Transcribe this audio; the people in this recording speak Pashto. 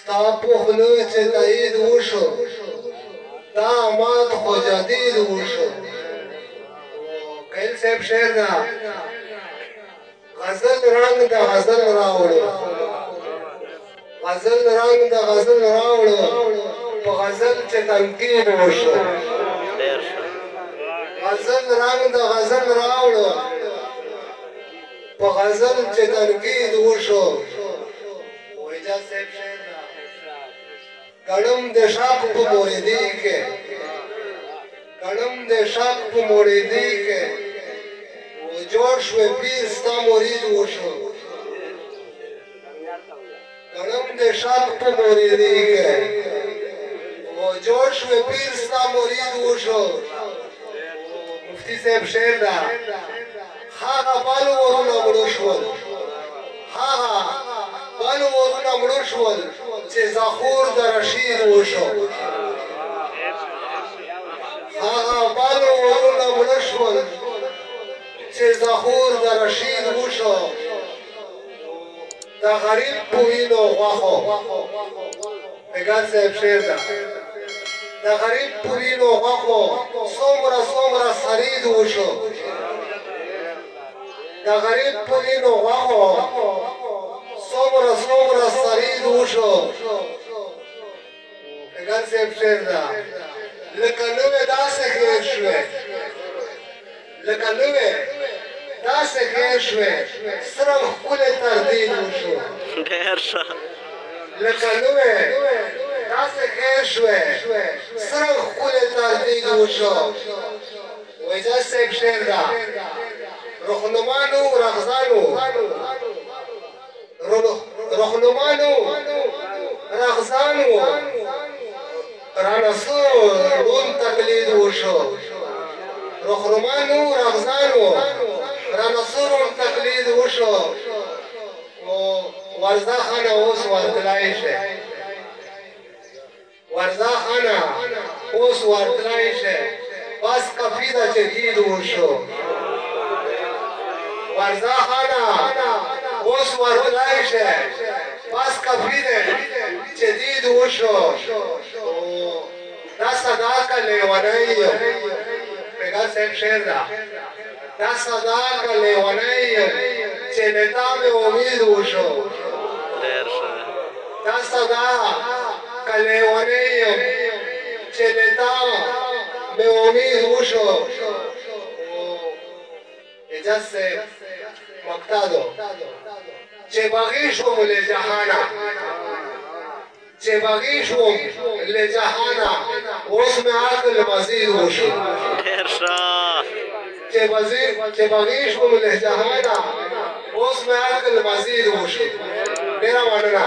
ستا پخلو چې تایید وشو دا مات خو جدید وشو قیل صاحب شعر دا غزل رنگ د غزل راوړو غزل رنگ د غزل راوړو په غزل چې تنقید وشو غزل رنگ د غزل راوړو په غزل چې تنقید وشو اجازه صاحب شعر دا ګړم د شاق په موریدي کې ګړم د شاق په موریدي کې و جوړ شوې پیر ستا مرید وشو ګړم د شاق په موریدي کې و جوړ شوې پیر ستا مرید وشو مفتی صاحب شعر دا هغه بالو ورونه مړه شول هغه بالو ورونه مړه شول چې زخور د رشید وشو هغه بالو ورونه مړه شول چې زخور د رشید وشو د غریب په وینو غوښو بګر صاحب شعر ده د غریب په وینو غوښو څومره څومره سرید وشو د غریب په وینو غوښو څومره څومره سرید وشو بګر صاحب شعر ده لکه نوې داسې خیر شوې لکه نوې داسې خیر شوې سره ښکلی تردید وشو ډېر ښه لکه نوې داسې خیر شوې سره ښکلی تردید وشو اجازه صاحب شعر ده رهنمانو رغزانو رهنمانو رغزانو رانسو رون تقلید وشو رهنمانو رغزانو رانسو رون تقلید وشو ورزا خانه اوس ورتلای شه ورزا خانه اوس ورتلای شه بس کفی ده چې دید وشو ورزا خانه اوس ورتلای شه بس کفی ده چې دید وشو دا صدا که لیونی یم بګر صاحب شعر ده دا صدا که لیونی یم چې نتا مې امید وشو ډېر ښه دا صدا که لیونی یم چې نتا مې امید وشو اجازه صاحب مقتدو چې بغي شوم له جهانه چې بغي شوم له جهانه اوس مې عقل مزید وشو ډېر ښه چې بغي شوم له جهانه اوس مې عقل مزید وشو ډېره مننه